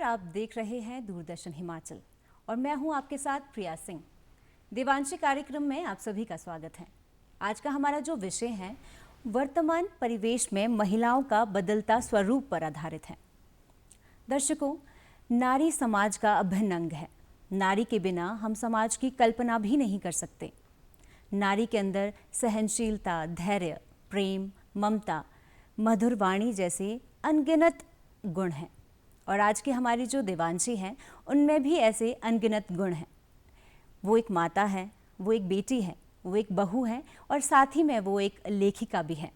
आप देख रहे हैं दूरदर्शन हिमाचल और मैं हूं आपके साथ प्रिया सिंह। देवांशी कार्यक्रम में आप सभी का स्वागत है। आज का हमारा जो विषय है वर्तमान परिवेश में महिलाओं का बदलता स्वरूप पर आधारित है। दर्शकों, नारी समाज का अभिन्न अंग है। नारी के बिना हम समाज की कल्पना भी नहीं कर सकते। नारी के अंदर सहनशीलता, धैर्य, प्रेम, ममता, मधुर वाणी जैसे अनगिनत गुण हैं और आज की हमारी जो देवांशी हैं उनमें भी ऐसे अनगिनत गुण हैं। वो एक माता है, वो एक बेटी है, वो एक बहू है और साथ ही में वो एक लेखिका भी है,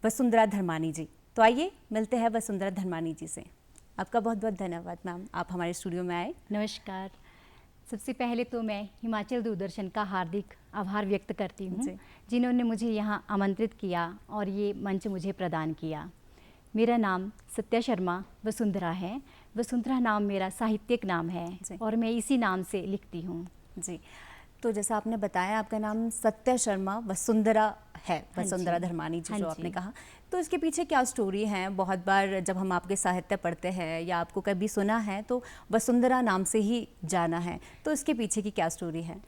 वसुंधरा धर्मानी जी। तो आइए मिलते हैं वसुंधरा धर्मानी जी से। आपका बहुत बहुत धन्यवाद मैम, आप हमारे स्टूडियो में आए। नमस्कार। सबसे पहले तो मैं हिमाचल दूरदर्शन का हार्दिक आभार व्यक्त करती हूँ जिन्होंने मुझे यहाँ आमंत्रित किया और ये मंच मुझे प्रदान किया। मेरा नाम सत्या शर्मा वसुंधरा है। वसुंधरा नाम मेरा साहित्यिक नाम है और मैं इसी नाम से लिखती हूँ जी। तो जैसा आपने बताया आपका नाम सत्या शर्मा वसुंधरा है, वसुंधरा धर्मानी जी जो आपने कहा, तो इसके पीछे क्या स्टोरी है? बहुत बार जब हम आपके साहित्य पढ़ते हैं या आपको कभी सुना है तो वसुंधरा नाम से ही जाना है, तो इसके पीछे की क्या स्टोरी है?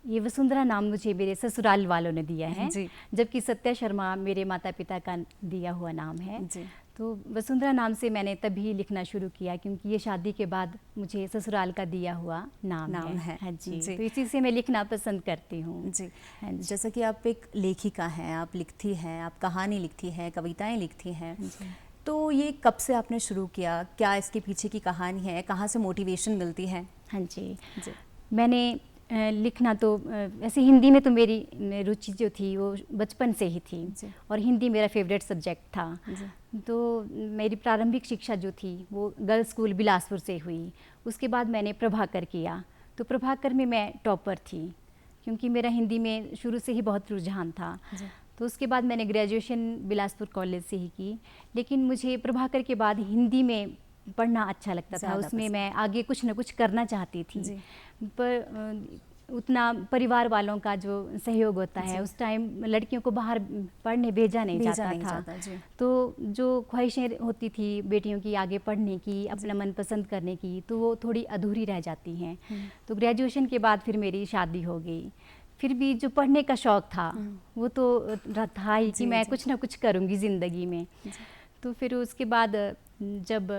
ये वसुंधरा नाम मुझे मेरे ससुराल वालों ने दिया है, जबकि सत्या शर्मा मेरे माता पिता का दिया हुआ नाम है जी। तो वसुंधरा नाम से मैंने तभी लिखना शुरू किया क्योंकि ये शादी के बाद मुझे ससुराल का दिया हुआ नाम है। हाँ जी। तो इसी से मैं लिखना पसंद करती हूँ जी। जैसा कि आप एक लेखिका हैं, आप लिखती हैं, आप कहानी लिखती हैं, कविताएं लिखती हैं, तो ये कब से आपने शुरू किया? क्या इसके पीछे की कहानी है? कहाँ से मोटिवेशन मिलती है? हाँ जी। मैंने लिखना तो वैसे हिंदी में तो मेरी रुचि जो थी वो बचपन से ही थी और हिंदी मेरा फेवरेट सब्जेक्ट था। तो मेरी प्रारंभिक शिक्षा जो थी वो गर्ल्स स्कूल बिलासपुर से हुई। उसके बाद मैंने प्रभाकर किया, तो प्रभाकर में मैं टॉपर थी क्योंकि मेरा हिंदी में शुरू से ही बहुत रुझान था। तो उसके बाद मैंने ग्रेजुएशन बिलासपुर कॉलेज से ही की, लेकिन मुझे प्रभाकर के बाद हिंदी में पढ़ना अच्छा लगता था। उसमें मैं आगे कुछ न कुछ करना चाहती थी, पर उतना परिवार वालों का जो सहयोग होता है, उस टाइम लड़कियों को बाहर पढ़ने भेजा नहीं जाता था। तो जो ख्वाहिशें होती थी बेटियों की आगे पढ़ने की, अपना मनपसंद करने की, तो वो थोड़ी अधूरी रह जाती हैं। तो ग्रेजुएशन के बाद फिर मेरी शादी हो गई। फिर भी जो पढ़ने का शौक़ था वो तो था ही कि मैं कुछ ना कुछ करूँगी ज़िंदगी में। तो फिर उसके बाद जब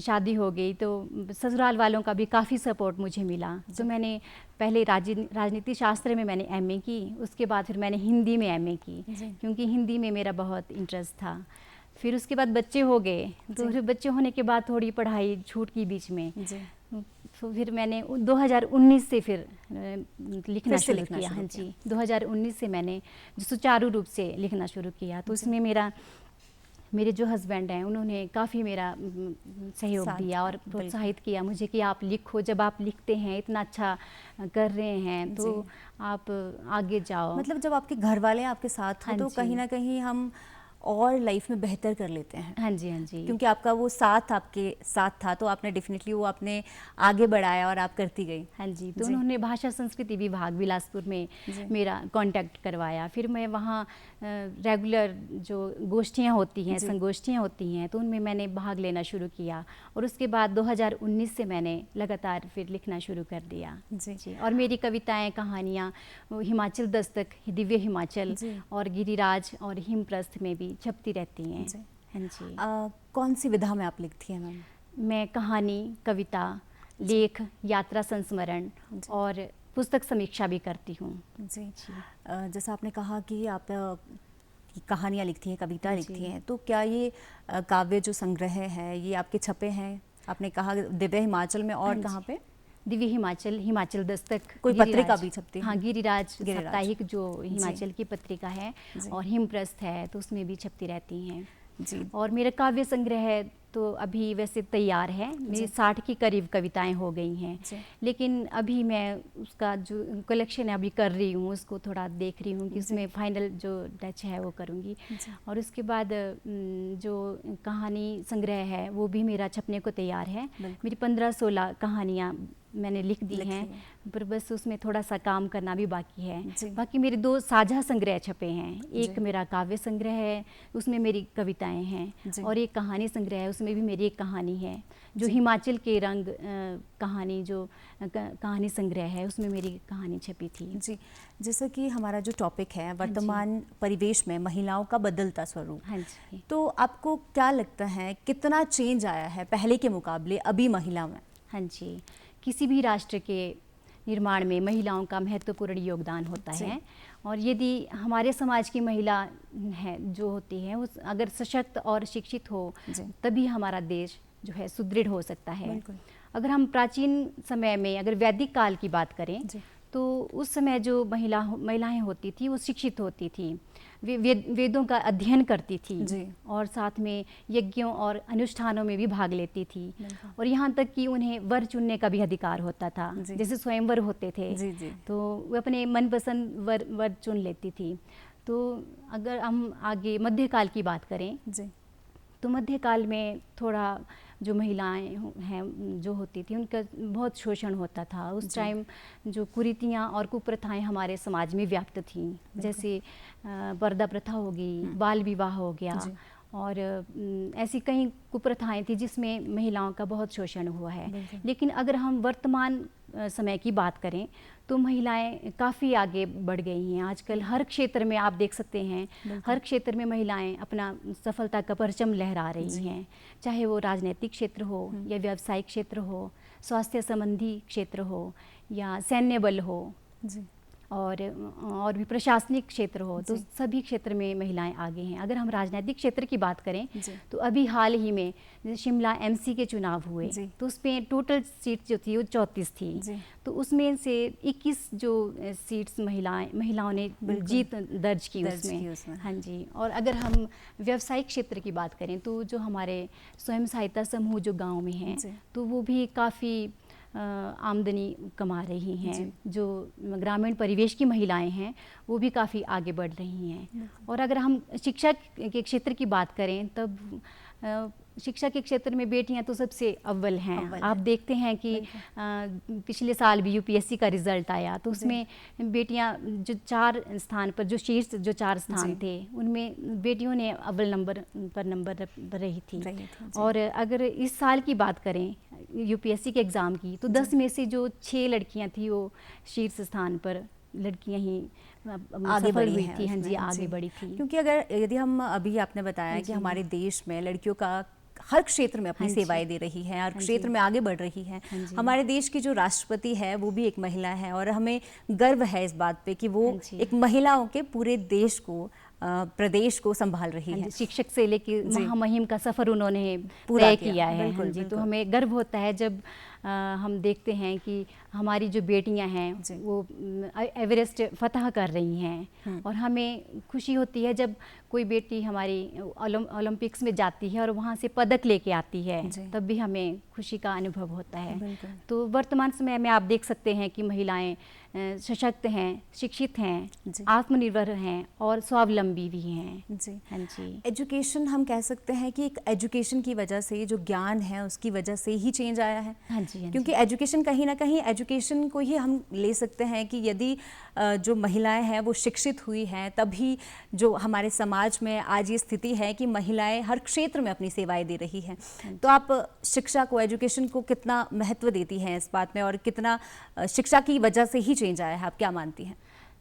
शादी हो गई तो ससुराल वालों का भी काफ़ी सपोर्ट मुझे मिला। तो मैंने पहले राजनीति शास्त्र में मैंने एमए की, उसके बाद फिर मैंने हिंदी में एमए की क्योंकि हिंदी में मेरा बहुत इंटरेस्ट था। फिर उसके बाद बच्चे हो गए, तो फिर बच्चे होने के बाद थोड़ी पढ़ाई छूट की बीच में। तो फिर मैंने 2019 से फिर लिखना शुरू किया। हाँ जी, 2019 से मैंने सुचारू रूप से लिखना शुरू किया। तो उसमें मेरे जो हस्बैंड हैं उन्होंने काफ़ी मेरा सहयोग दिया और प्रोत्साहित किया मुझे कि आप लिखो, जब आप लिखते हैं इतना अच्छा कर रहे हैं तो आप आगे जाओ। मतलब जब आपके घर वाले आपके साथ हो तो कहीं ना कहीं हम और लाइफ में बेहतर कर लेते हैं। हाँ जी, हाँ जी। क्योंकि आपका वो साथ आपके साथ था तो आपने डेफिनेटली वो आपने आगे बढ़ाया और आप करती गई। हाँ जी। तो उन्होंने भाषा संस्कृति विभाग बिलासपुर में मेरा कांटेक्ट करवाया। फिर मैं वहाँ रेगुलर जो गोष्ठियाँ होती हैं, संगोष्ठियाँ होती हैं, तो उनमें मैंने भाग लेना शुरू किया और उसके बाद 2019 से मैंने लगातार फिर लिखना शुरू कर दिया जी। और मेरी कविताएँ, कहानियाँ हिमाचल दस्तक, दिव्य हिमाचल और गिरिराज और हिमप्रस्थ में भी छपती रहती हैं। हाँ जी। कौन सी विधा में आप लिखती हैं मैम? मैं कहानी, कविता, लेख, यात्रा संस्मरण और पुस्तक समीक्षा भी करती हूँ जी। जैसा आपने कहा कि आप कहानियाँ लिखती हैं, कविता लिखती हैं, तो क्या ये काव्य जो संग्रह है ये आपके छपे हैं? आपने कहा दिव्य हिमाचल में और कहाँ पे? दिव्य हिमाचल, हिमाचल दस्तक, कोई पत्रिका भी छपती है? हाँ, गिरिराज साप्ताहिक जो हिमाचल की पत्रिका है और हिमप्रस्थ है तो उसमें भी छपती रहती हैं जी। और मेरा काव्य संग्रह तो अभी वैसे तैयार है, मेरी 60 की करीब कविताएं हो गई हैं, लेकिन अभी मैं उसका जो कलेक्शन है अभी कर रही हूँ, उसको थोड़ा देख रही हूँ कि उसमें फाइनल जो टच है वो करूँगी। और उसके बाद जो कहानी संग्रह है वो भी मेरा छपने को तैयार है। मेरी 15-16 कहानियाँ मैंने लिख दी लिखी हैं, है। पर बस उसमें थोड़ा सा काम करना भी बाकी जी। है। बाकी मेरे 2 साझा संग्रह छपे हैं। एक जी। मेरा काव्य संग्रह है, उसमें मेरी कविताएं हैं, जी। और एक कहानी संग्रह है, उसमें भी मेरी एक कहानी है। जो जी। हिमाचल के रंग कहानी जो कहानी संग्रह है, उसमें मेरी कहानी छपी थी। जी, जैसा कि हमारा जो टॉपिक है वर्तमान परिवेश में महिलाओं का बदलता स्वरूप, हाँ जी। तो आपको क्या लगता है कितना चेंज आया है पहले के मुकाबले अभी महिला में? हाँ जी, किसी भी राष्ट्र के निर्माण में महिलाओं का महत्वपूर्ण योगदान होता जी। है, और यदि हमारे समाज की महिला है जो होती है उस अगर सशक्त और शिक्षित हो, जी। तभी हमारा देश जो है सुदृढ़ हो सकता है। बिल्कुल। अगर हम प्राचीन समय में अगर वैदिक काल की बात करें, जी। तो उस समय जो महिलाएं होती थी वो शिक्षित होती थी, वे वेदों का अध्ययन करती थी, जी। और साथ में यज्ञों और अनुष्ठानों में भी भाग लेती थी, बिल्कुल। और यहाँ तक कि उन्हें वर चुनने का भी अधिकार होता था। जी। जैसे स्वयंवर होते थे, जी। जी। तो वे अपने मनपसंद वर चुन लेती थी। तो अगर हम आगे मध्यकाल की बात करें, जी। तो मध्यकाल में थोड़ा जो महिलाएं हैं जो होती थी उनका बहुत शोषण होता था। उस जी। टाइम जो कुरीतियाँ और कुप्रथाएं हमारे समाज में व्याप्त थीं, जैसे पर्दा प्रथा हो गई, बाल विवाह हो गया, जी। और ऐसी कई कुप्रथाएं थी जिसमें महिलाओं का बहुत शोषण हुआ है। बिल्कुल। लेकिन अगर हम वर्तमान समय की बात करें, तो महिलाएं काफ़ी आगे बढ़ गई हैं। आजकल हर क्षेत्र में आप देख सकते हैं, हर क्षेत्र में महिलाएं अपना सफलता का परचम लहरा रही हैं, चाहे वो राजनीतिक क्षेत्र हो या व्यावसायिक क्षेत्र हो, स्वास्थ्य संबंधी क्षेत्र हो या सैन्य बल हो, जी। और भी प्रशासनिक क्षेत्र हो, तो सभी क्षेत्र में महिलाएं आगे हैं। अगर हम राजनीतिक क्षेत्र की बात करें, तो अभी हाल ही में जैसे शिमला एमसी के चुनाव हुए, तो उसमें टोटल सीट जो थी वो 34 थी, तो उसमें से 21 जो सीट्स महिलाओं ने जीत दर्ज की उसमें। हाँ जी। और अगर हम व्यावसायिक क्षेत्र की बात करें, तो जो हमारे स्वयं सहायता समूह जो गाँव में हैं, तो वो भी काफ़ी आमदनी कमा रही हैं। जो ग्रामीण परिवेश की महिलाएं हैं वो भी काफ़ी आगे बढ़ रही हैं। और अगर हम शिक्षा के क्षेत्र की बात करें, तब शिक्षा के क्षेत्र में बेटियां तो सबसे अव्वल हैं। आप देखते हैं कि पिछले साल भी यूपीएससी का रिजल्ट आया, तो उसमें बेटियां जो 4 स्थान पर जो शीर्ष जो 4 स्थान थे, उनमें बेटियों ने अव्वल नंबर पर रही थी। और अगर इस साल की बात करें यूपीएससी के एग्ज़ाम की, तो 10 में से जो 6 लड़कियां थी वो शीर्ष स्थान पर लड़कियां ही आगे बढ़ी हुई हैं थी। हाँ जी, आगे बढ़ी थी। क्योंकि यदि हम अभी आपने बताया कि हमारे देश में लड़कियों का हर क्षेत्र में अपनी सेवाएं दे रही हैं, हर क्षेत्र में आगे बढ़ रही हैं। हमारे देश की जो राष्ट्रपति है वो भी एक महिला है, और हमें गर्व है इस बात पे कि वो एक महिलाओं के पूरे देश को प्रदेश को संभाल रही है। शिक्षक से लेकर महामहिम का सफर उन्होंने तय किया है। बिल्कुल, जी, तो हमें गर्व होता है जब हम देखते हैं कि हमारी जो बेटियां हैं वो एवरेस्ट फतह कर रही हैं, और हमें खुशी होती है जब कोई बेटी हमारी ओलंपिक्स में जाती है और वहाँ से पदक लेके आती है, तब भी हमें खुशी का अनुभव होता है। तो वर्तमान समय में आप देख सकते हैं कि महिलाएं सशक्त हैं, शिक्षित हैं, आत्मनिर्भर हैं और स्वावलंबी भी हैं। जी। हाँ जी। एजुकेशन हम कह सकते हैं कि एक एजुकेशन की वजह से, जो ज्ञान है उसकी वजह से ही चेंज आया है। हाँ जी। क्योंकि एजुकेशन कहीं ना कहीं एजुकेशन को ही हम ले सकते हैं कि यदि जो महिलाएं हैं वो शिक्षित हुई हैं, तभी जो हमारे समाज में आज ये स्थिति है कि महिलाएं हर क्षेत्र में अपनी सेवाएं दे रही हैं। तो आप शिक्षा को, एजुकेशन को कितना महत्व देती हैं इस बात में, और कितना शिक्षा की वजह से ही चेंज आया है, आप क्या मानती हैं?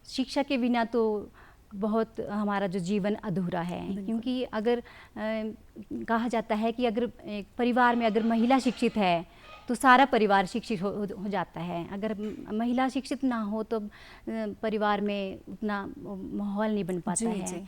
शिक्षा के बिना तो बहुत हमारा जो जीवन अधूरा है, क्योंकि अगर कहा जाता है कि अगर एक परिवार में अगर महिला शिक्षित है तो सारा परिवार शिक्षित हो जाता है। अगर महिला शिक्षित ना हो तो परिवार में उतना माहौल नहीं बन पाता है।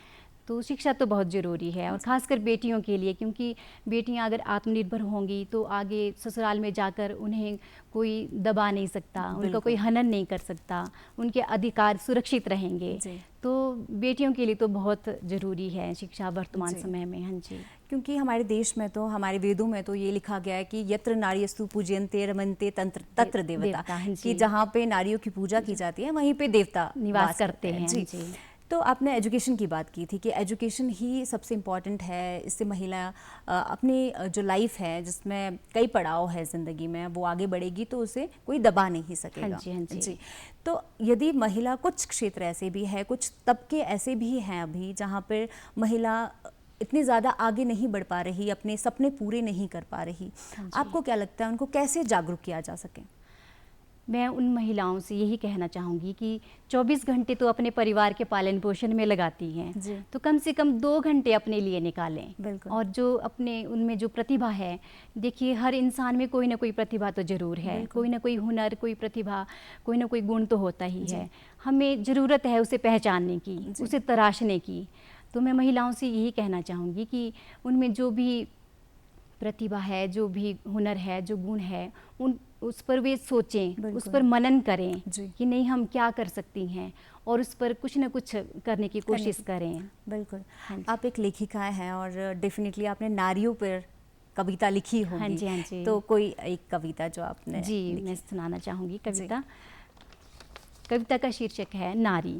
तो शिक्षा तो बहुत ज़रूरी है, और ख़ासकर बेटियों के लिए, क्योंकि बेटियां अगर आत्मनिर्भर होंगी तो आगे ससुराल में जाकर उन्हें कोई दबा नहीं सकता, उनका कोई हनन नहीं कर सकता, उनके अधिकार सुरक्षित रहेंगे। तो बेटियों के लिए तो बहुत ज़रूरी है शिक्षा वर्तमान समय में। हाँ जी। क्योंकि हमारे देश में तो, हमारे वेदों में तो ये लिखा गया है कि यत्र नार्यस्तु पूज्यन्ते रमन्ते तत्र देवता, कि जहाँ पे नारियों की पूजा की जाती है वहीं पे देवता निवास करते हैं। जी। तो आपने एजुकेशन की बात की थी कि एजुकेशन ही सबसे इम्पॉर्टेंट है, इससे महिला अपनी जो लाइफ है जिसमें कई पड़ाव है ज़िंदगी में, वो आगे बढ़ेगी तो उसे कोई दबा नहीं सकेगा। हाँ जी, हाँ जी। जी, तो यदि महिला, कुछ क्षेत्र ऐसे भी है, कुछ तबके ऐसे भी हैं अभी जहाँ पर महिला इतनी ज़्यादा आगे नहीं बढ़ पा रही, अपने सपने पूरे नहीं कर पा रही, आपको क्या लगता है उनको कैसे जागरूक किया जा सके? मैं उन महिलाओं से यही कहना चाहूँगी कि 24 घंटे तो अपने परिवार के पालन पोषण में लगाती हैं, तो कम से कम 2 घंटे अपने लिए निकालें। बिल्कुल। और जो अपने उनमें जो प्रतिभा है, देखिए हर इंसान में कोई ना कोई प्रतिभा तो ज़रूर है, कोई ना कोई हुनर, कोई प्रतिभा, कोई ना कोई गुण तो होता ही है। हमें ज़रूरत है उसे पहचानने की, उसे तराशने की। तो मैं महिलाओं से यही कहना चाहूँगी कि उनमें जो भी प्रतिभा है, जो भी हुनर है, जो गुण है, उस पर वे सोचें, उस पर मनन करें कि नहीं हम क्या कर सकती हैं, और उस पर कुछ ना कुछ करने की कोशिश करें। बिल्कुल। आप एक लेखिका हैं और डेफिनेटली आपने नारियों पर कविता लिखी होगी। हाँ जी, हाँ जी। तो कोई एक कविता जो आपने मैं सुनाना चाहूँगी कविता। कविता का शीर्षक है नारी।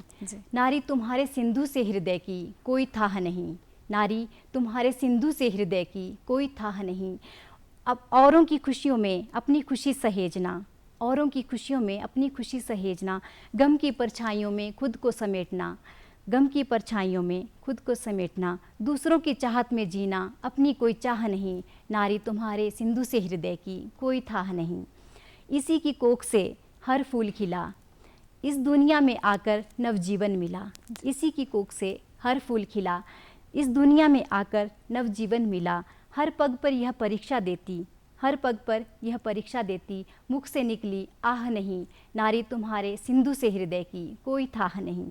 नारी तुम्हारे सिंधु से हृदय की कोई थाह नहीं, नारी तुम्हारे सिंधु से हृदय की कोई थाह नहीं। अब औरों की खुशियों में अपनी खुशी सहेजना, औरों की खुशियों में अपनी खुशी सहेजना, गम की परछाइयों में खुद को समेटना, गम की परछाइयों में खुद को समेटना, दूसरों की चाहत में जीना, अपनी कोई चाह नहीं, नारी तुम्हारे सिंधु से हृदय की कोई थाह नहीं। इसी की कोख से हर फूल खिला, इस दुनिया में आकर नवजीवन मिला, इसी की कोख से हर फूल खिला, इस दुनिया में आकर नवजीवन मिला। हर पग पर यह परीक्षा देती, हर पग पर यह परीक्षा देती, मुख से निकली आह नहीं, नारी तुम्हारे सिंधु से हृदय की कोई थाह नहीं।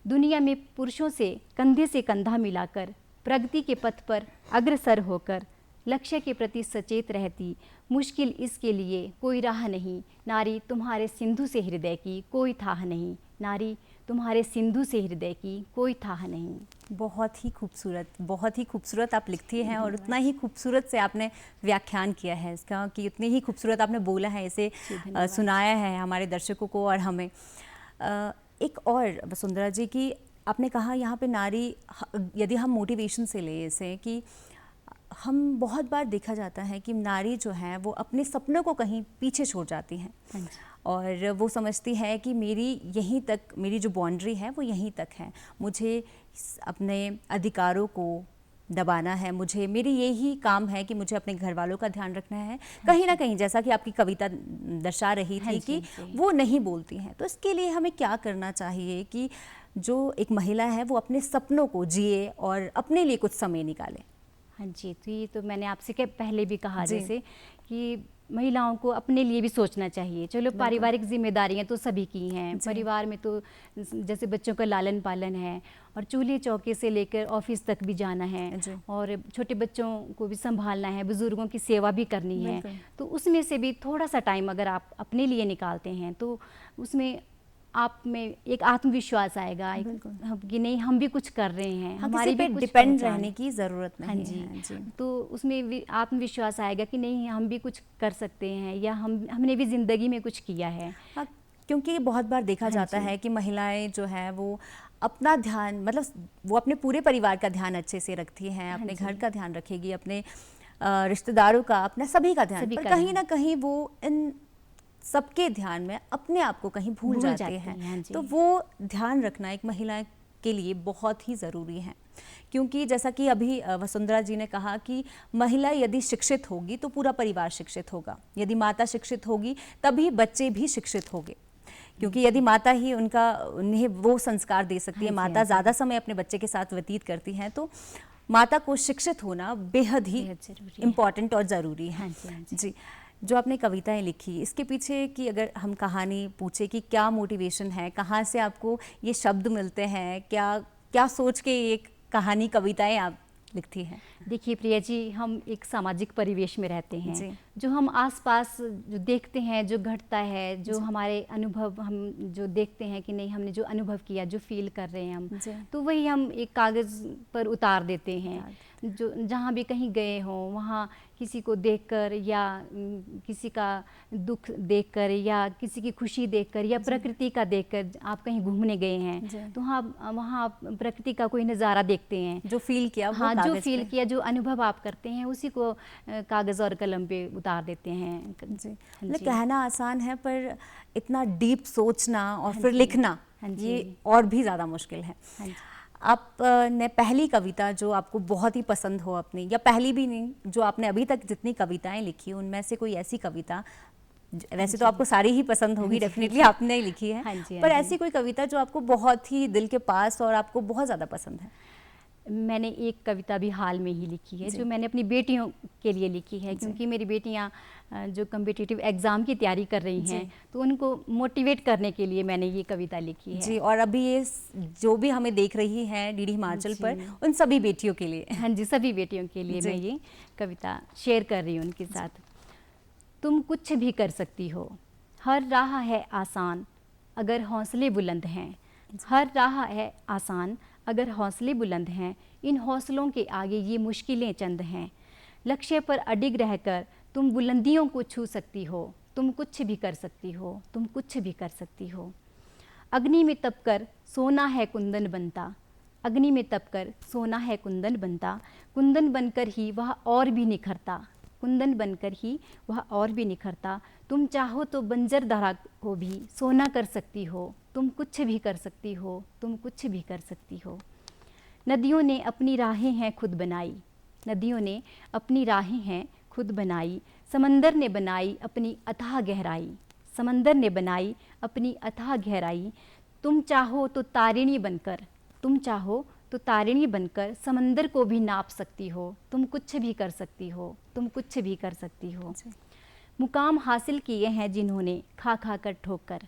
दुनिया में पुरुषों से कंधे से कंधा मिलाकर, प्रगति के पथ पर अग्रसर होकर, लक्ष्य के प्रति सचेत रहती, मुश्किल इसके लिए कोई राह नहीं, नारी तुम्हारे सिंधु से हृदय की कोई थाह नहीं, नारी तुम्हारे सिंधु से हृदय की कोई थाह नहीं। बहुत ही खूबसूरत, बहुत ही खूबसूरत आप लिखती हैं और उतना ही खूबसूरत से आपने व्याख्यान किया है इसका, कि उतनी ही खूबसूरत आपने बोला है, इसे सुनाया है हमारे दर्शकों को और हमें। एक और वसुंधरा जी की आपने कहा यहाँ पे नारी, यदि हम मोटिवेशन से ले इसे, कि हम बहुत बार देखा जाता है कि नारी जो है वो अपने सपनों को कहीं पीछे छोड़ जाती हैं और वो समझती है कि मेरी यहीं तक, मेरी जो बाउंड्री है वो यहीं तक है, मुझे अपने अधिकारों को दबाना है, मुझे, मेरी यही काम है कि मुझे अपने घर वालों का ध्यान रखना है। कहीं ना कहीं जैसा कि आपकी कविता दर्शा रही थी कि वो नहीं बोलती हैं, तो इसके लिए हमें क्या करना चाहिए कि जो एक महिला है वो अपने सपनों को जिए और अपने लिए कुछ समय निकाले? हाँ जी, तो ये तो मैंने आपसे पहले भी कहा जैसे कि महिलाओं को अपने लिए भी सोचना चाहिए। चलो पारिवारिक जिम्मेदारियां तो सभी की हैं, परिवार में तो जैसे बच्चों का लालन पालन है और चूल्हे चौके से लेकर ऑफिस तक भी जाना है और छोटे बच्चों को भी संभालना है, बुजुर्गों की सेवा भी करनी है, तो उसमें से भी थोड़ा सा टाइम अगर आप अपने लिए निकालते हैं तो उसमें आप में एक आत्मविश्वास आएगा कि नहीं हम भी कुछ कर रहे हैं, हमारे भी कुछ डिपेंड रहने की ज़रूरत नहीं है। हाँ जी, तो उसमें आत्मविश्वास आएगा कि नहीं हम भी कुछ कर सकते हैं या हमने भी ज़िंदगी में कुछ किया है। क्योंकि बहुत बार देखा जाता है कि महिलाएं जो है वो अपना ध्यान, मतलब वो अपने पूरे परिवार का ध्यान अच्छे से रखती हैं, अपने घर का ध्यान रखेगी, अपने रिश्तेदारों का, अपना सभी का ध्यान, पर कहीं ना कहीं वो इन सबके ध्यान में अपने आप को कहीं भूल जाते हैं। तो वो ध्यान रखना एक महिला के लिए बहुत ही ज़रूरी है, क्योंकि जैसा कि अभी वसुंधरा जी ने कहा कि महिला यदि शिक्षित होगी तो पूरा परिवार शिक्षित होगा, यदि माता शिक्षित होगी तभी बच्चे भी शिक्षित होंगे, क्योंकि यदि माता ही उन्हें वो संस्कार दे सकती है, माता ज़्यादा समय अपने बच्चे के साथ व्यतीत करती हैं, तो माता को शिक्षित होना बेहद ही इम्पॉर्टेंट और ज़रूरी है। जी, जो आपने कविताएं लिखी, इसके पीछे की अगर हम कहानी पूछे कि क्या मोटिवेशन है, कहाँ से आपको ये शब्द मिलते हैं, क्या सोच के ये कहानी, कविताएं आप लिखती हैं? देखिए प्रिया जी, हम एक सामाजिक परिवेश में रहते हैं, जो हम आसपास जो देखते हैं, जो घटता है, जो हमारे अनुभव हम जो देखते हैं कि नहीं, हमने जो अनुभव किया, जो फील कर रहे हैं हम, तो वही हम एक कागज़ पर उतार देते हैं। जो जहाँ भी कहीं गए हों, वहाँ किसी को देखकर या किसी का दुख देखकर या किसी की खुशी देखकर या प्रकृति का देखकर, आप कहीं घूमने गए हैं तो वहाँ आप प्रकृति का कोई नज़ारा देखते हैं, जो फील किया वो हाँ, जो कागज़ फील पे। किया, जो अनुभव आप करते हैं, उसी को कागज़ और कलम पे उतार देते हैं। जी, मतलब कहना आसान है पर इतना डीप सोचना और फिर लिखना ये और भी ज़्यादा मुश्किल है। आप ने पहली कविता जो आपको बहुत ही पसंद हो अपनी, या पहली भी नहीं, जो आपने अभी तक जितनी कविताएं लिखी उनमें से कोई ऐसी कविता, वैसे तो आपको सारी ही पसंद होगी, डेफिनेटली आपने ही लिखी है, पर ऐसी कोई कविता जो आपको बहुत ही दिल के पास और आपको बहुत ज़्यादा पसंद है? मैंने एक कविता भी हाल में ही लिखी है, जो मैंने अपनी बेटियों के लिए लिखी है, क्योंकि मेरी बेटियां जो कम्पिटिटिव एग्ज़ाम की तैयारी कर रही हैं, तो उनको मोटिवेट करने के लिए मैंने ये कविता लिखी है। जी, और अभी ये जो भी हमें देख रही हैं डीडी हिमाचल पर, उन सभी बेटियों के लिए। हाँ जी, सभी बेटियों के लिए मैं ये कविता शेयर कर रही हूँ उनके साथ। तुम कुछ भी कर सकती हो, हर राह है आसान अगर हौसले बुलंद हैं। हर राह है आसान अगर हौसले बुलंद हैं, इन हौसलों के आगे ये मुश्किलें चंद हैं। लक्ष्य पर अडिग रहकर तुम बुलंदियों को छू सकती हो, तुम कुछ भी कर सकती हो, तुम कुछ भी कर सकती हो। अग्नि में तपकर सोना है कुंदन बनता, अग्नि में तपकर सोना है कुंदन बनता, कुंदन बनकर ही वह और भी निखरता, कुंदन बनकर ही वह और भी निखरता। तुम चाहो तो बंजर धरा को भी सोना कर सकती हो, तुम कुछ भी कर सकती हो, तुम कुछ भी कर सकती हो। नदियों ने अपनी राहें हैं खुद बनाई, नदियों ने अपनी राहें हैं खुद बनाई, समंदर ने बनाई अपनी अथाह गहराई, समंदर ने बनाई अपनी अथाह गहराई। तुम चाहो तो तारिणी बनकर, तुम चाहो तो तारिणी बनकर समंदर को भी नाप सकती हो, तुम कुछ भी कर सकती हो, तुम कुछ भी कर सकती हो। मुकाम हासिल किए हैं जिन्होंने खा खा कर ठोकर,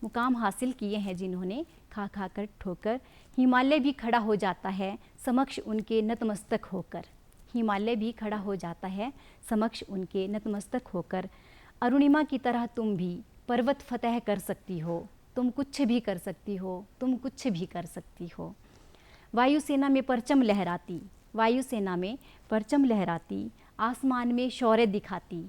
मुकाम हासिल किए हैं जिन्होंने खा खा कर ठोकर, हिमालय भी खड़ा हो जाता है समक्ष उनके नतमस्तक होकर, हिमालय भी खड़ा हो जाता है समक्ष उनके नतमस्तक होकर। अरुणिमा की तरह तुम भी पर्वत फतह कर सकती हो, तुम कुछ भी कर सकती हो, तुम कुछ भी कर सकती हो। वायुसेना में परचम लहराती, वायुसेना में परचम लहराती, आसमान में शौर्य दिखाती,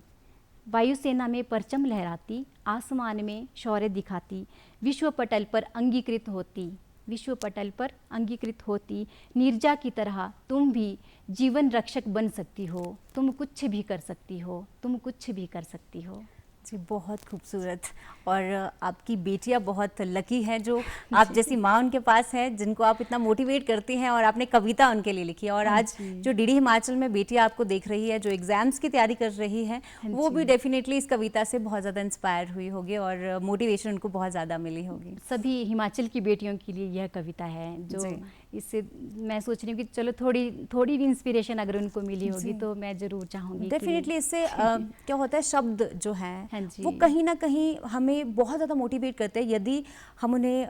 वायुसेना में परचम लहराती, आसमान में शौर्य दिखाती। विश्व पटल पर अंगीकृत होती, विश्व पटल पर अंगीकृत होती, नीरजा की तरह तुम भी जीवन रक्षक बन सकती हो, तुम कुछ भी कर सकती हो, तुम कुछ भी कर सकती हो। जी, बहुत खूबसूरत। और आपकी बेटियां बहुत लकी हैं जो आप जैसी माँ उनके पास है, जिनको आप इतना मोटिवेट करती हैं, और आपने कविता उनके लिए लिखी है। और आज जो डीडी हिमाचल में बेटियां आपको देख रही है, जो एग्जाम्स की तैयारी कर रही है, वो भी डेफिनेटली इस कविता से बहुत ज़्यादा इंस्पायर हुई होगी और मोटिवेशन उनको बहुत ज़्यादा मिली होगी। सभी हिमाचल की बेटियों के लिए यह कविता है, जो इससे मैं सोच रही हूँ कि चलो थोड़ी भी इंस्पिरेशन अगर उनको मिली होगी तो मैं ज़रूर चाहूँगी। डेफिनेटली इससे क्या होता है, शब्द जो हैं वो कहीं ना कहीं हमें बहुत ज़्यादा मोटिवेट करते हैं। यदि हम उन्हें,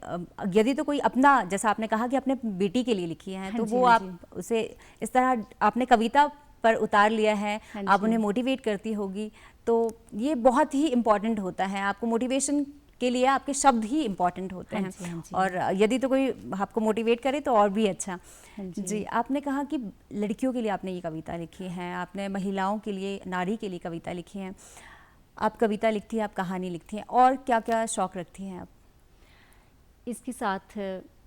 यदि तो कोई अपना, जैसा आपने कहा कि अपने बेटी के लिए लिखी है, तो वो आप उसे इस तरह आपने कविता पर उतार लिया है, आप उन्हें मोटिवेट करती होगी, तो ये बहुत ही इम्पॉर्टेंट होता है। आपको मोटिवेशन के लिए आपके शब्द ही इम्पॉर्टेंट होते हैं, और यदि तो कोई आपको मोटिवेट करे तो और भी अच्छा। जी, आपने कहा कि लड़कियों के लिए आपने ये कविता लिखी है, आपने महिलाओं के लिए, नारी के लिए कविता लिखी है। आप कविता लिखती हैं, आप कहानी लिखती हैं, और क्या क्या शौक़ रखती हैं आप? इसके साथ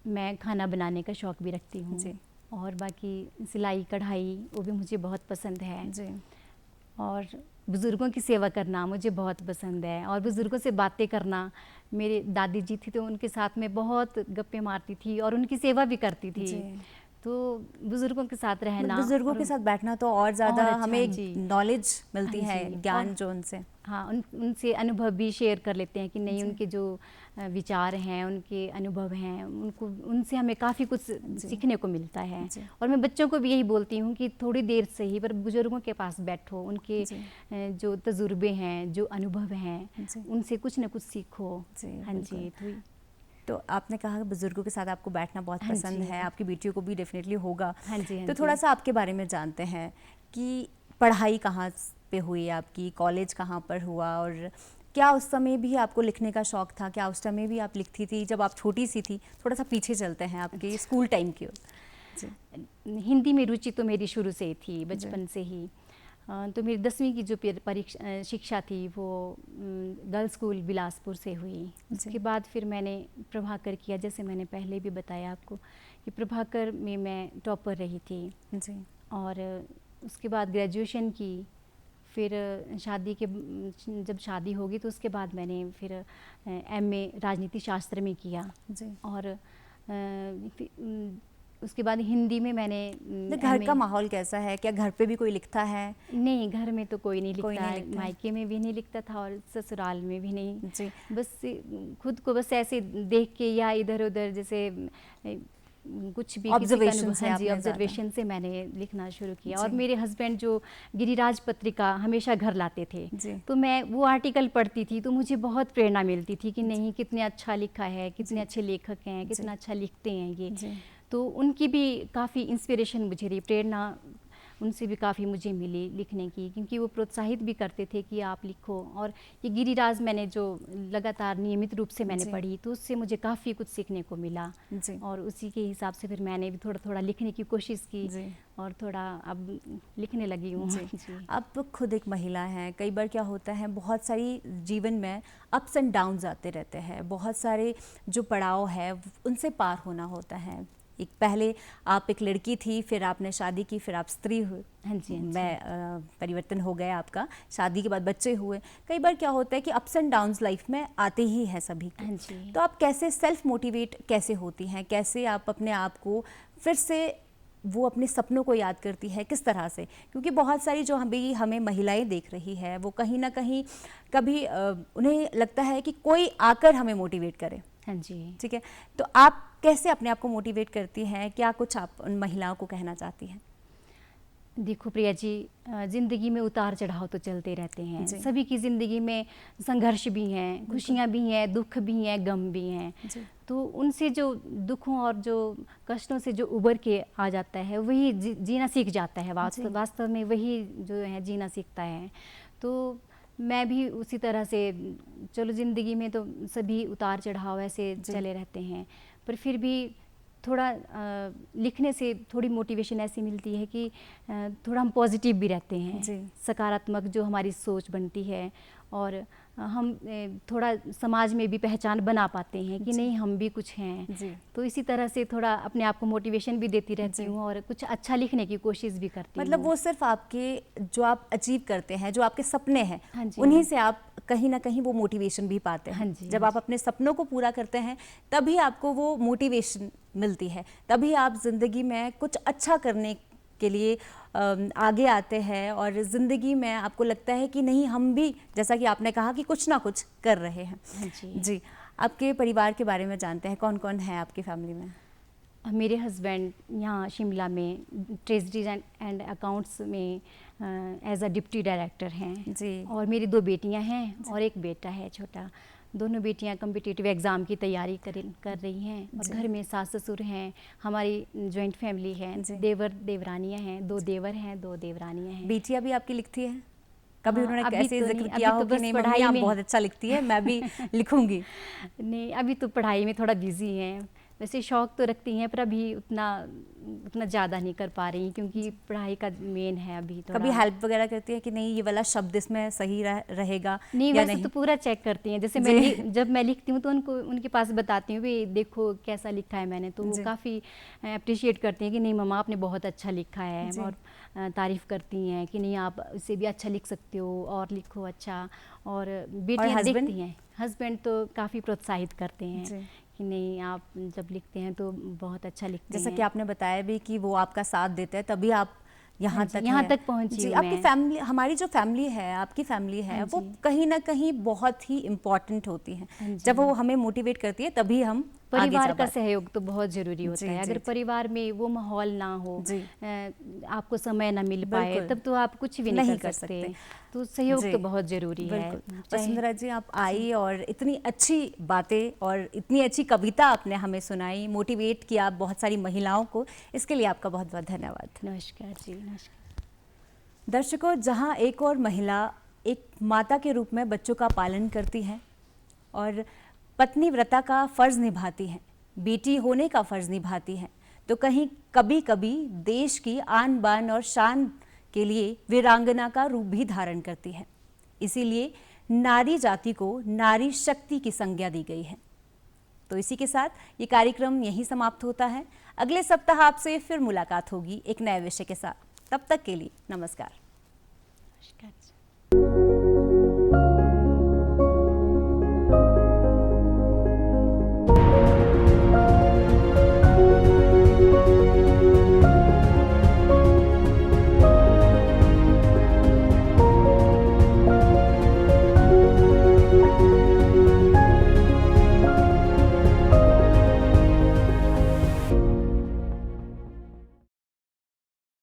मैं खाना बनाने का शौक़ भी रखती हूँ जी, और बाकी सिलाई कढ़ाई वो भी मुझे बहुत पसंद है जी, और बुज़ुर्गों की सेवा करना मुझे बहुत पसंद है, और बुज़ुर्गों से बातें करना। मेरे दादी जी थी तो उनके साथ में बहुत गप्पे मारती थी और उनकी सेवा भी करती थी। तो बुज़ुर्गों के साथ रहना, बुज़ुर्गों के साथ बैठना तो और ज़्यादा हमें नॉलेज मिलती है, ज्ञान जो उनसे, हाँ, उनसे अनुभव भी शेयर कर लेते हैं कि नहीं, उनके जो विचार हैं, उनके अनुभव हैं, उनसे हमें काफ़ी कुछ सीखने को मिलता है। और मैं बच्चों को भी यही बोलती हूँ कि थोड़ी देर से ही पर बुज़ुर्गों के पास बैठो, उनके जो तजुर्बे हैं, जो अनुभव हैं, उनसे कुछ न कुछ सीखो। हाँ जी। तो आपने कहा कि बुजुर्गों के साथ आपको बैठना बहुत पसंद है, आपकी बेटियों को भी डेफिनेटली होगा। तो थोड़ा सा आपके बारे में जानते हैं कि पढ़ाई कहाँ पे हुई आपकी, कॉलेज कहाँ पर हुआ, और क्या उस समय भी आपको लिखने का शौक था? क्या उस समय भी आप लिखती थी जब आप छोटी सी थी? थोड़ा सा पीछे चलते हैं आपके स्कूल टाइम की ओर। जी। हिंदी में रुचि तो मेरी शुरू से ही थी, बचपन से ही। तो मेरी 10वीं की जो परीक्षा शिक्षा थी वो गर्ल्स स्कूल बिलासपुर से हुई। उसके बाद फिर मैंने प्रभाकर किया, जैसे मैंने पहले भी बताया आपको कि प्रभाकर में मैं टॉपर रही थी जी। और उसके बाद ग्रेजुएशन की, फिर जब शादी होगी तो उसके बाद मैंने फिर एमए राजनीति शास्त्र में किया जी। और उसके बाद हिंदी में मैंने घर का माहौल कैसा है? क्या घर पे भी कोई लिखता है? नहीं, घर में तो कोई नहीं लिखता है, लिखता है। मायके में भी नहीं लिखता था और ससुराल में भी नहीं। जी। बस खुद को बस ऐसे देख के या इधर उधर जैसे कुछ भी ऑब्जर्वेशन से, हाँ जी, ऑब्जर्वेशन से मैंने लिखना शुरू किया। और मेरे हस्बैंड जो गिरिराज पत्रिका हमेशा घर लाते थे, तो मैं वो आर्टिकल पढ़ती थी तो मुझे बहुत प्रेरणा मिलती थी कि नहीं, कितने अच्छा लिखा है, कितने अच्छे लेखक हैं, कितना अच्छा लिखते हैं ये। तो उनकी भी काफ़ी इंस्पिरेशन मुझे रही, प्रेरणा उनसे भी काफ़ी मुझे मिली लिखने की, क्योंकि वो प्रोत्साहित भी करते थे कि आप लिखो। और ये गिरिराज मैंने जो लगातार नियमित रूप से मैंने पढ़ी तो उससे मुझे काफ़ी कुछ सीखने को मिला और उसी के हिसाब से फिर मैंने भी थोड़ा थोड़ा लिखने की कोशिश की और थोड़ा अब लिखने लगी हूँ। आप खुद एक महिला हैं, कई बार क्या होता है बहुत सारी जीवन में अप्स एंड डाउन्स आते रहते हैं, बहुत सारे जो पड़ाव है उनसे पार होना होता है। एक पहले आप एक लड़की थी, फिर आपने शादी की, फिर आप स्त्री हुए। हाँ जी। परिवर्तन हो गया आपका, शादी के बाद बच्चे हुए। कई बार क्या होता है कि अप्स एंड डाउन्स लाइफ में आते ही है सभी को। हाँ जी। तो आप कैसे सेल्फ मोटिवेट कैसे होती हैं? कैसे आप अपने आप को फिर से वो अपने सपनों को याद करती है, किस तरह से? क्योंकि बहुत सारी जो हमें महिलाएं देख रही है वो कहीं ना कहीं कभी उन्हें लगता है कि कोई आकर हमें मोटिवेट करे। हाँ जी। ठीक है, तो आप कैसे अपने आप को मोटिवेट करती हैं? क्या कुछ आप उन महिलाओं को कहना चाहती हैं? देखो प्रिया जी, ज़िंदगी में उतार चढ़ाव तो चलते रहते हैं। सभी की ज़िंदगी में संघर्ष भी हैं, खुशियाँ भी हैं, दुख भी हैं, गम भी हैं। तो उनसे जो दुखों और जो कष्टों से जो उबर के आ जाता है वही जीना सीख जाता है। वास्तव में वही जो है जीना सीखता है। तो मैं भी उसी तरह से, चलो ज़िंदगी में तो सभी उतार चढ़ाव ऐसे चले रहते हैं, पर फिर भी थोड़ा लिखने से थोड़ी मोटिवेशन ऐसी मिलती है कि थोड़ा हम पॉजिटिव भी रहते हैं, सकारात्मक जो हमारी सोच बनती है और हम थोड़ा समाज में भी पहचान बना पाते हैं कि नहीं, हम भी कुछ हैं। तो इसी तरह से थोड़ा अपने आप को मोटिवेशन भी देती रहती हूँ और कुछ अच्छा लिखने की कोशिश भी करती हूँ। मतलब वो सिर्फ आपके जो आप अचीव करते हैं, जो आपके सपने हैं, उन्हीं से आप कहीं ना कहीं वो मोटिवेशन भी पाते हैं। जब आप अपने सपनों को पूरा करते हैं तभी आपको वो मोटिवेशन मिलती है, तभी आप ज़िंदगी में कुछ अच्छा करने के लिए आगे आते हैं और ज़िंदगी में आपको लगता है कि नहीं, हम भी, जैसा कि आपने कहा कि कुछ ना कुछ कर रहे हैं। जी, आपके परिवार के बारे में जानते हैं, कौन कौन है आपकी फैमिली में? मेरे हस्बैंड यहाँ शिमला में ट्रेजरी एंड अकाउंट्स में एज अ डिप्टी डायरेक्टर हैं जी। और मेरी 2 बेटियां हैं और एक बेटा है छोटा। दोनों बेटियां कॉम्पिटिटिव एग्ज़ाम की तैयारी कर रही हैं और घर में सास ससुर हैं। हमारी जॉइंट फैमिली है, देवर देवरानियां हैं, 2 देवर हैं, 2 देवरानियां हैं। बेटियां भी आपकी लिखती है? कभी उन्होंने कैसे जिक्र किया हो कि नहीं मम्मी आप बहुत अच्छा लिखती है, मैं भी लिखूंगी? नहीं, अभी तो पढ़ाई में थोड़ा बिजी हैं। वैसे शौक़ तो रखती हैं पर अभी उतना ज़्यादा नहीं कर पा रही क्योंकि पढ़ाई का मेन है अभी। तो कभी हेल्प वगैरह करती है कि नहीं ये वाला शब्द इसमें सही रहेगा? नहीं, वैसे नहीं? तो पूरा चेक करती हैं। जैसे जब मैं लिखती हूँ तो उनके पास बताती हूँ भी देखो कैसा लिखा है मैंने, तो वो काफ़ी अप्रिशिएट करती हैं कि नहीं मम्मा आपने बहुत अच्छा लिखा है और तारीफ़ करती हैं कि नहीं आप इससे भी अच्छा लिख सकते हो और लिखो अच्छा। और बेटियाँ देखती हैं, हस्बैंड तो काफ़ी प्रोत्साहित करते हैं कि नहीं आप जब लिखते हैं तो बहुत अच्छा लिखते हैं। जैसा कि आपने बताया भी कि वो आपका साथ देते हैं तभी आप यहाँ तक पहुँची। आपकी फैमिली, हमारी जो फैमिली है, आपकी फैमिली है, वो कहीं ना कहीं बहुत ही इम्पोर्टेंट होती है। जब वो हमें मोटिवेट करती है तभी हम परिवार का सहयोग तो बहुत ज़रूरी होता है। अगर परिवार में वो माहौल ना हो, आपको समय ना मिल पाए, तब तो आप कुछ भी नहीं कर सकते। तो सहयोग तो बहुत ज़रूरी है। वसुंधरा जी, आप आई और इतनी अच्छी बातें और इतनी अच्छी कविता आपने हमें सुनाई, मोटिवेट किया बहुत सारी महिलाओं को, इसके लिए आपका बहुत बहुत धन्यवाद। नमस्कार जी। नमस्कार। दर्शकों, जहां एक और महिला एक माता के रूप में बच्चों का पालन करती है और पत्नी व्रता का फ़र्ज़ निभाती है, बेटी होने का फ़र्ज़ निभाती है, तो कहीं कभी कभी देश की आन बान और शान के लिए वीरांगना का रूप भी धारण करती है। इसीलिए नारी जाति को नारी शक्ति की संज्ञा दी गई है। तो इसी के साथ ये कार्यक्रम यहीं समाप्त होता है। अगले सप्ताह आपसे फिर मुलाकात होगी एक नए विषय के साथ। तब तक के लिए नमस्कार। नमस्कार।